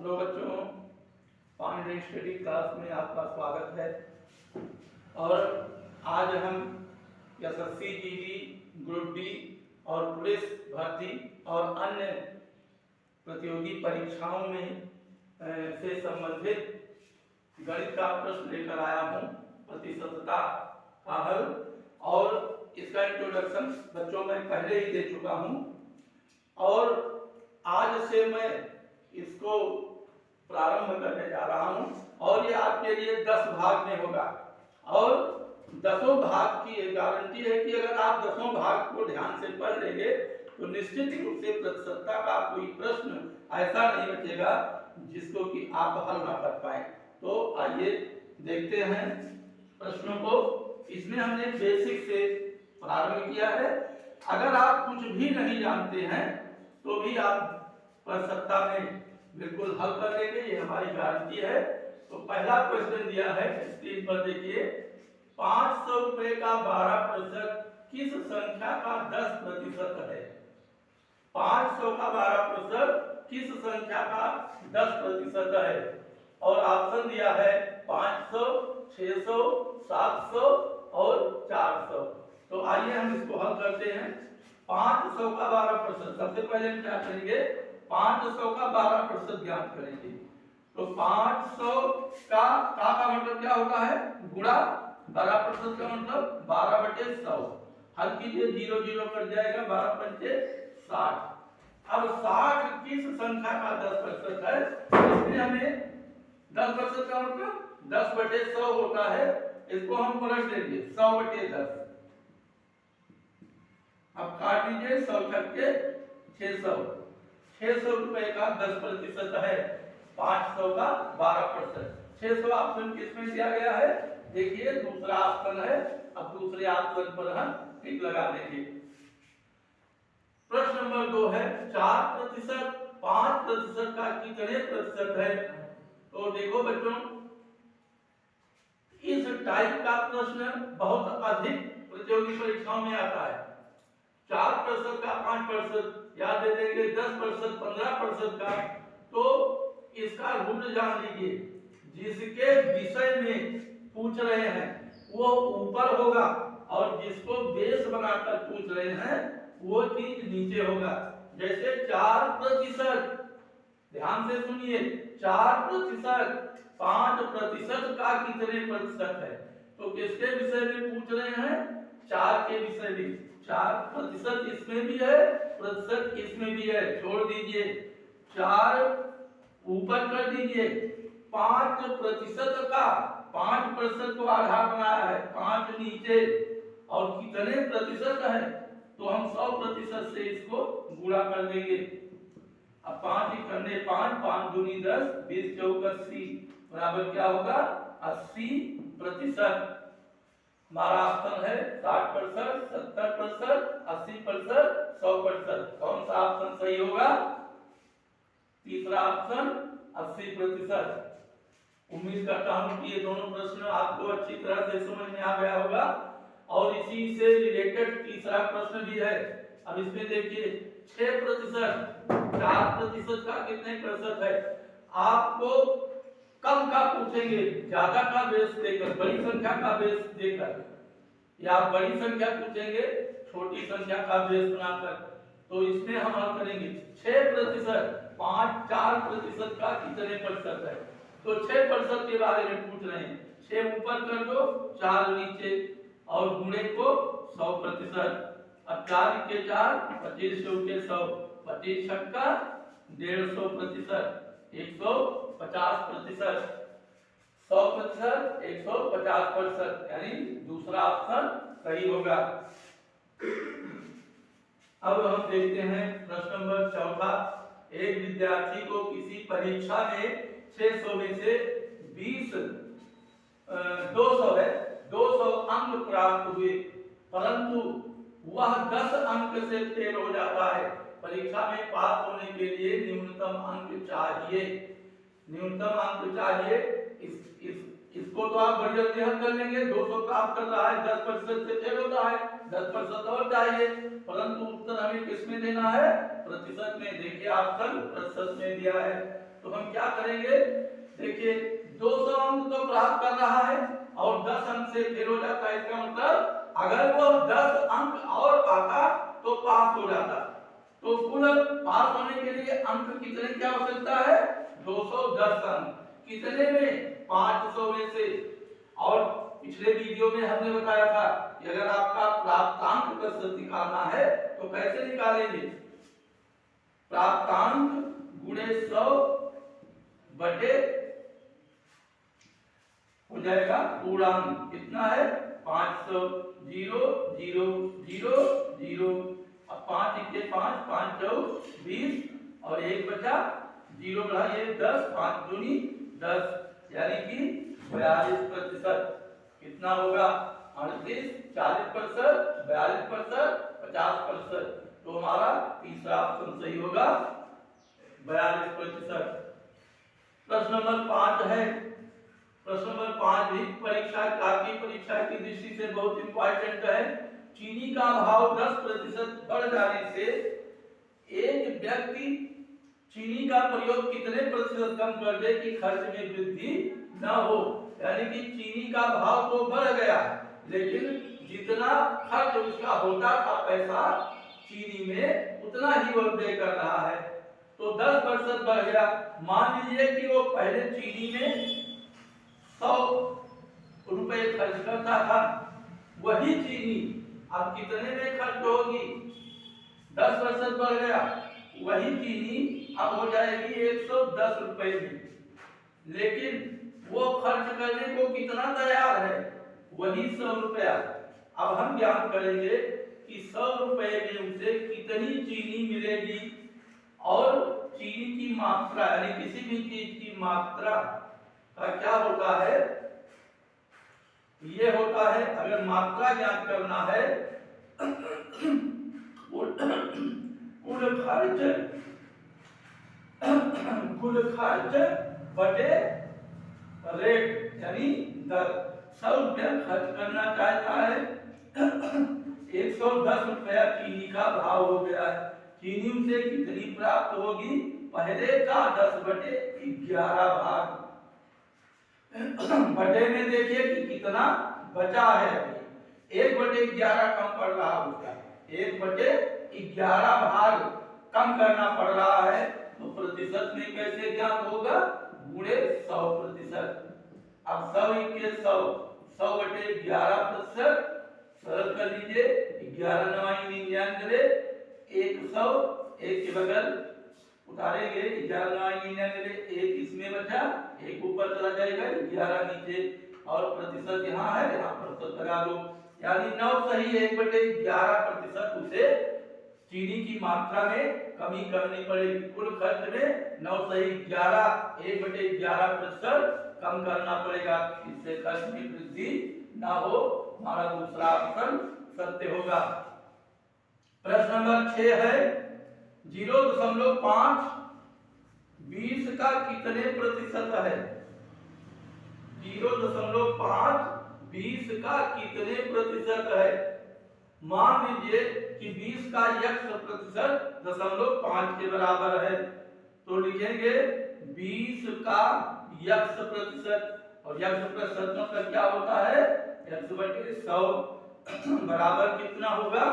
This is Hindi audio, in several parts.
हेलो बच्चों, पांडे स्टडी क्लास में आपका स्वागत है। और आज हम एसएससी जीडी, ग्रुप डी और पुलिस भर्ती और अन्य प्रतियोगी परीक्षाओं में से संबंधित गणित का प्रश्न लेकर आया हूँ, प्रतिशतता का हल। और इसका इंट्रोडक्शन बच्चों में पहले ही दे चुका हूँ और आज से मैं इसको प्रारंभ करने जा रहा हूँ और ये आपके लिए 10 भाग में होगा। और 10 भाग की ये गारंटी है कि अगर आप 10 भाग को ध्यान से पढ़ लेंगे तो निश्चित रूप से प्रतिशतता का कोई प्रश्न ऐसा नहीं बचेगा जिसको कि आप हल ना कर पाए। तो आइए देखते हैं प्रश्नों को। इसमें हमने बेसिक से प्रारंभ किया है। अगर आप कुछ भी नहीं जानते हैं तो भी आप प्रतिशतता में बिल्कुल हल कर लेंगे, ये हमारी गारंटी है। तो पहला क्वेश्चन दिया है, स्क्रीन पर देखिए। 500 रुपए का 12% किस संख्या का 10% है? 500 का 12% किस संख्या का 10% है? और ऑप्शन दिया है 500, 600, 700 और 400। तो आइए हम इसको हल करते हैं। 500 का 12%, सबसे पहले हम क्या करेंगे? 500 का 12% ज्ञात करेंगे। तो 500 का मतलब क्या होता है? गुणा 12% का मतलब 12/100। हल कीजिए, 0 0 कट जाएगा, 12 पंचे 60। अब 60 किस संख्या का 10% है? इसमें हमें 10% का मतलब 10/100 होता है। इसको हम पलट देंगे, 100/10। अब काट दीजिए, 100 छक्के 600। 600 रुपए का 10% है, 500 का 12%। 600 ऑप्शन किसमें दिया गया है? देखिए दूसरा ऑप्शन है। अब दूसरे ऑप्शन पर हम टिक लगा देंगे। प्रश्न नंबर 2 है 4%, 5% का कितने प्रतिशत है? तो देखो बच्चों, इस टाइप का प्रश्न बहुत अधिक प्रतियोगी परीक्षाओं में आता है। 4% का 5% याद दे देंगे, 10%, 15% का। तो इसका रूल जान लीजिए, जिसके विषय में पूछ रहे हैं वो ऊपर होगा और जिसको बेस बनाकर पूछ रहे हैं वो चीज नीचे होगा। जैसे 4%, ध्यान से सुनिए, 4%, 5% का कितने प्रतिशत है? तो किसके विषय में पूछ रहे हैं? 4 के विषय में। 4% इसमें भी है, प्रतिशत इसमें भी है, छोड़ दीजिए। 4 ऊपर कर दीजिए। 5% का 5% को आधार बनाया है, 5 नीचे। और कितने प्रतिशत है? तो हम 100% से इसको गुणा कर देंगे। अब 5 ही करने 5, 5 दूनी 10, 20 चौक 80 बराबर क्या होगा? 80%। हमारा ऑप्शन है 60%, 70%, 80%, 100%। कौन सा ऑप्शन सही होगा? तीसरा ऑप्शन 80%। उम्मीद करता हूं कि ये दोनों प्रश्न आपको अच्छी तरह से समझ में आ गया होगा। और इसी से रिलेटेड तीसरा प्रश्न भी है। अब इसमें देखिए 6%, 4% का कितने प्रतिशत है? आपको कम का पूछेंगे, ज्यादा का बेस देकर, बड़ी संख्या का बेस देकर, या बड़ी संख्या पूछेंगे छोटी संख्या का बेस बनाकर। तो इसमें हम हल करेंगे 6%, 4% का कितने प्रतिशत है? तो 6% के बारे में पूछ रहे हैं। 6 ऊपर कर दो, 4 नीचे और गुणे को 100%। अब 4 के 4, 25 के 100, 25 छक्का 150%, 150%। 100%, 150%, यानी दूसरा ऑप्शन सही होगा। अब हम देखते हैं प्रश्न नंबर 4। एक विद्यार्थी को किसी परीक्षा में 600 में से 200 अंक प्राप्त हुए, परंतु वह 10 अंक से फेल हो जाता है। परीक्षा में पास होने के लिए न्यूनतम अंक चाहिए। न्यूनतम अंक चाहिए। इसको तो आप बड़ी जल्दी हल कर लेंगे। 200 प्राप्त कर रहा है, 10% से फेल होता है, 10% और चाहिए, परंतु उत्तर हमें किस में देना है? प्रतिशत में। देखिए ऑप्शन प्रतिशत में दिया है, तो हम क्या करेंगे? देखिए 200 अंक तो प्राप्त कर रहा है और 10 अंक से फेल हो जाता है, इसका मतलब अगर वो 10 अंक और पाता तो पास हो जाता। तो कुल पास होने के लिए अंक कितने की आवश्यकता है? 210 अंक। कितने में? 500 में से। और पिछले वीडियो में हमने बताया था कि अगर आपका प्राप्तांक प्रतिशत निकालना है तो कैसे निकालेंगे? प्राप्तांक गुणे 100 बटे हो जाएगा पूर्णांक। कितना है? 500। 0 0 0 0। अब 5 1 5, 5 4 20 और 1 बचा, 0 बढ़ाइए 10, 5 दूनी 10, यानी कि 42%। कितना होगा? 38, 40%, 42%, 50%। तो हमारा तीसरा ऑप्शन सही होगा, 42%। प्रश्न नंबर 5 है। प्रश्न नंबर 5 भी परीक्षा आपकी परीक्षा की दृष्टि से बहुत इंपॉर्टेंट है। चीनी का भाव 10% बढ़ जाने से एक व्यक्ति चीनी का प्रयोग कितने प्रतिशत कम कर दे कि खर्च में वृद्धि न हो? यानी कि चीनी का भाव तो बढ़ गया, लेकिन जितना खर्च उसका होता था पैसा चीनी में, उतना ही वो व्यय कर रहा है। तो 10% बढ़ गया। मान लीजिए कि वो पहले चीनी में 100 रुपए खर्च करता था, वही चीनी अब कितने में खर्च होगी? 10% बढ़ गया, वही चीनी अब हो जाएगी 110 रुपए में। लेकिन वो खर्च करने को कितना तैयार है? वही 100 रुपया। अब हम ज्ञात करेंगे कि 100 रुपए में उसे कितनी चीनी मिलेगी, और चीनी की मात्रा यानी किसी भी चीज की मात्रा का क्या होता है? ये होता है, अगर मात्रा ज्ञात करना है कुल खर्च बटे रेट यानी दर। 100 रुपया खर्च करना चाहता है, 110 रुपया चीनी का भाव हो गया है। चीनी से कितनी प्राप्त होगी? पहले का 10/11 भाग। बटे में देखिए कि कितना बचा है। 1/11 कम पड़ रहा है उसका, 1/11 भाग कम करना पड़ रहा है। तो प्रतिशत में कैसे ज्ञात होगा? गुणे 100%। अब 100 के 100, 100/11%। सरल कर लीजिए, 11 9 99, 100, 1 के बगल उतारेंगे, 11 9 99, 1 इसमें बचा, 1 ऊपर चला जाएगा, 11 नीचे, और प्रतिशत यहाँ है, यहाँ प्रतिशत लगा दो, यानी 9 सही 1/11% उसे चीनी की मात्रा में कमी करनी पड़ेगी। कुल खर्च में 9 सही 11, 1/11% कम करना पड़ेगा, इससे खर्च में वृद्धि ना हो। हमारा दूसरा ऑप्शन सत्य होगा। प्रश्न नंबर 6 है, 0.5 20 का कितने प्रतिशत है? 0.5 20 का कितने प्रतिशत है? मान लीजिए कि 20 का x% 0.5 के बराबर है, तो लिखेंगे 20 का x%, और x% मतलब क्या होता है? x/100 बराबर कितना होगा?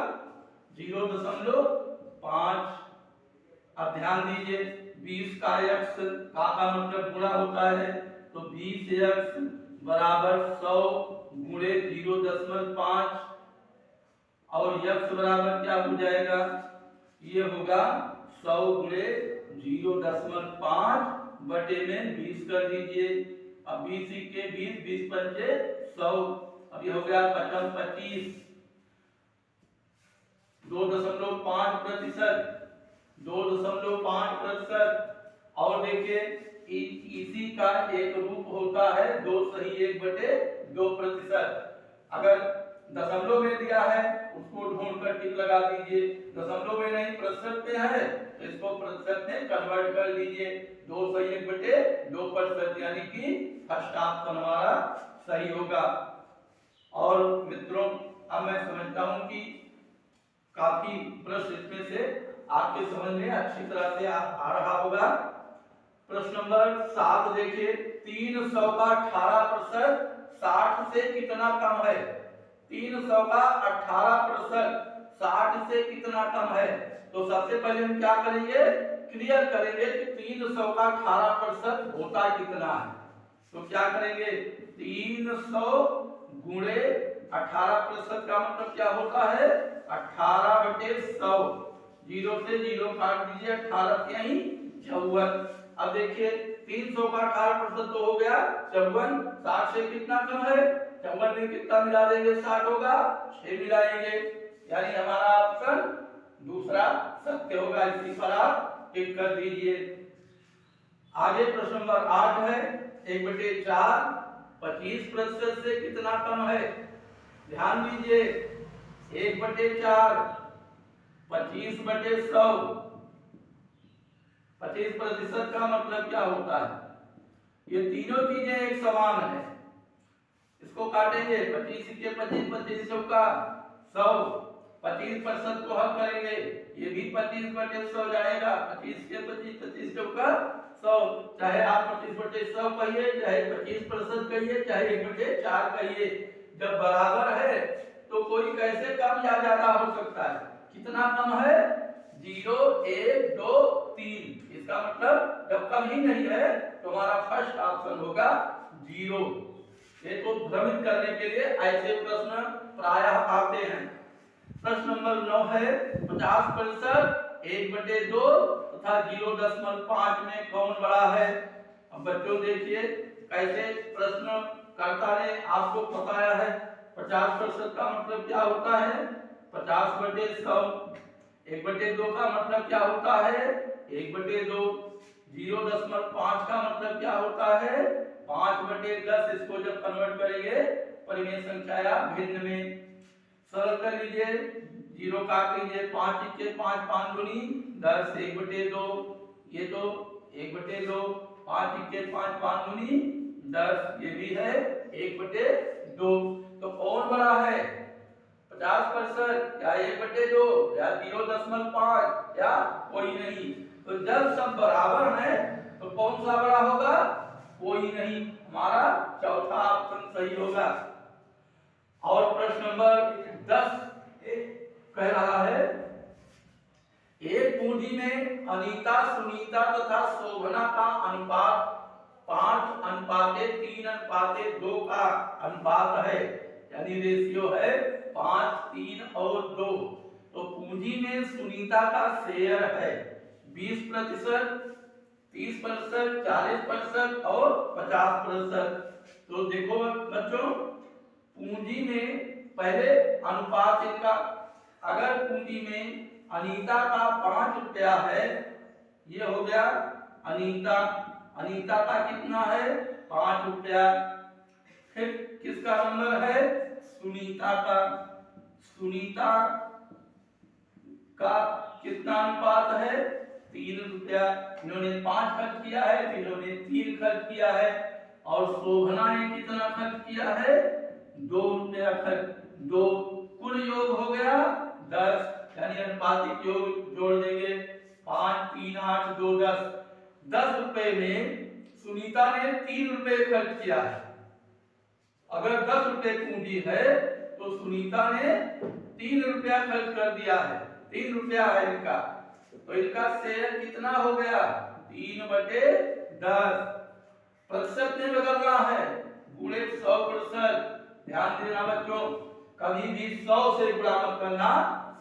0.5। अब ध्यान दीजिए, 20 का x का मतलब गुणा होता है, तो 20x बराबर 100 गुणे 0.5, और x बराबर क्या हो जाएगा? ये होगा 100 गुणे 0.5 बटे में 20 कर दीजिए। अब 20 के 20, 20 पंचे 100, अब ये हो गया 25, 2.5%, 2.5%। और देखिए इसी का एक रूप होता है 2 सही 1/2%। अगर दशमलव में दिया है उसको ढूंढकर टिक लगा दीजिए, दशमलव में नहीं प्रतिशत में है तो इसको प्रतिशत में कन्वर्ट कर लीजिए। 2 सही 1/2% प्रतिशत यानी कि फर्स्ट ऑप्शन हमारा सही होगा। और मित्रों अब मैं समझता हूं कि काफी प्रश्न इसमें से आपके समझ में अच्छी तरह से आ रहा होगा। प्रश्न नंबर 7 देखिए, 300 का 18% 60 से कितना कम है? 300 का 18% 60 से कितना कम है? तो सबसे पहले हम क्या करेंगे, क्लियर करेंगे कि 300 का 18% होता कितना है। तो क्या करेंगे, 300 गुणे 18% का मतलब क्या होता है, 18/100। 0 से 0 काट दीजिए, 18 यही 54। अब देखिए 300 का 18% तो हो गया 54, 60 से कितना कम है, 54 में कितना मिला देंगे, 60 होगा, 6 मिलाएंगे, यानी हमारा ऑप्शन दूसरा सत्य होगा। इसी पर आप टिक कर दीजिए। आगे प्रश्न नंबर 8 है, 1/4 25% से कितना कम है? ध्यान दीजिए, 1/4 25/100। 25% का मतलब क्या होता है, ये तीनों चीजें एक समान है। इसको काटेंगे, 25 के 25, 25 का 100, 25% को हल करेंगे, ये भी 25/100 जाएगा, 25 के 25, 25 का 100। चाहे आप 25/100 कहिए, चाहे 25% कहिए, चाहे 1/4 कहिए, जब बराबर है तो कोई कैसे कम या ज्यादा हो सकता है? कितना कम है, 0, 1, 2, 3। इसका मतलब जब कम ही नहीं है तो हमारा फर्स्ट ऑप्शन होगा 0। ये तो भ्रमित करने के लिए ऐसे प्रश्न प्रायः आते हैं। प्रश्न नंबर 9 है, 50% 1/2 तथा 0.5 में कौन बड़ा है? अब बच्चों देखिए कैसे प्रश्न कर्ता ने आपको बताया है। 50% का मतलब क्या होता है, 50/100। 1/2 का मतलब क्या होता है, 1/2। 0.5 का मतलब क्या होता है, 5/10। इसको जब कन्वर्ट करेंगे परिमेय संख्या या भिन्न में, सरल कर लीजिए, 0 काट लीजिए, 5 के 5, 5 दूनी 10, 1/2। ये तो 1/2, 5 के 5, 5 दूनी 10, ये भी है 1/2। तो कौन बड़ा है, 50% या 1/2 या 0.5 या कोई नहीं? तो जब सब बराबर है तो कौन सा बड़ा होगा, कोई नहीं। हमारा चौथा ऑप्शन सही होगा। और प्रश्न नंबर 10 कह रहा है, एक पूंजी में अनीता, सुनीता तथा शोभना का अनुपात 5:3:2 का अनुपात है, यानी रेशियो है 5, 3 और 2। तो पूंजी में सुनीता का शेयर है 20%, 30%, 40% और 50%। तो देखो बच्चों, पूंजी में पहले अनुपात इनका, अगर पूंजी में अनीता का 5 रुपया है, ये हो गया अनीता, अनीता का कितना है, 5 रुपया। फिर किसका नंबर है, सुनीता का, सुनीता का कितना अनुपात है, 3 रुपया। इन्होंने 5 खर्च किया है, इन्होंने 3 खर्च किया है। और शोभना ने कितना खर्च किया है, 2 रुपया खर्च, 2। कुल योग हो गया 10, यानी अनुपातिक योग जोड़ देंगे, 5, 3, 8, 2, 10। 10 रुपए में सुनीता ने 3 रुपए खर्च किया है। अगर 10 रुपए पूंजी है तो सुनीता ने 3 रुपया खर्च कर दिया है, 3 रुपया है इनका, तो इनका शेयर कितना हो गया, 3/10। प्रतिशत में बदलना है, गुणे 100%। ध्यान देना बच्चों, कभी भी 100 से गुणा मत करना,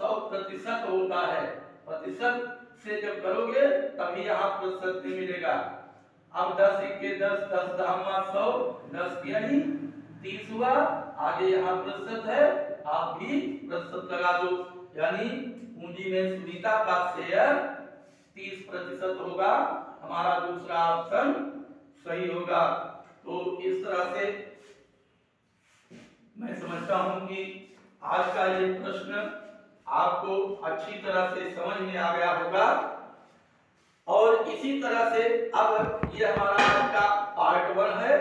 100% होता है। प्रतिशत से जब करोगे तभी यहाँ प्रतिशत में मिलेगा। अब 10 के 10, 10 दहमा 100, 10 यानी 30 हुआ। आगे यहाँ प्रतिशत है, आप भी प्रतिशत लगा दो, यानी पूंजी में सुनीता का शेयर 30% होगा। हमारा दूसरा ऑप्शन सही होगा। तो इस तरह से मैं समझता हूं कि आज का ये प्रश्न आपको अच्छी तरह से समझ में आ गया होगा। और इसी तरह से अब ये हमारा आज का 1 है,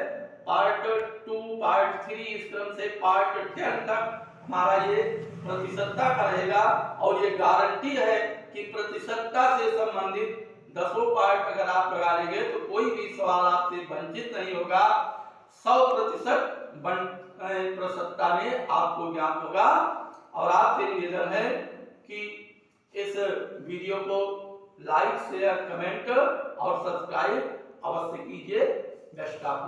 पार्ट 2, पार्ट 3, इस क्रम से पार्ट 10 तक हमारा ये प्रतिशतता का रहेगा। और ये गारंटी है कि प्रतिशतता से संबंधित 10 पार्ट अगर आप लगा लेंगे तो कोई भी सवाल आपसे वंचित नहीं होगा, 100% प्रतिशतता में आपको ज्ञात होगा। और आपसे निवेदन है कि इस वीडियो को लाइक, शेयर, कमेंट और सब्सक्राइब अवश्य कीजिए। Best of luck.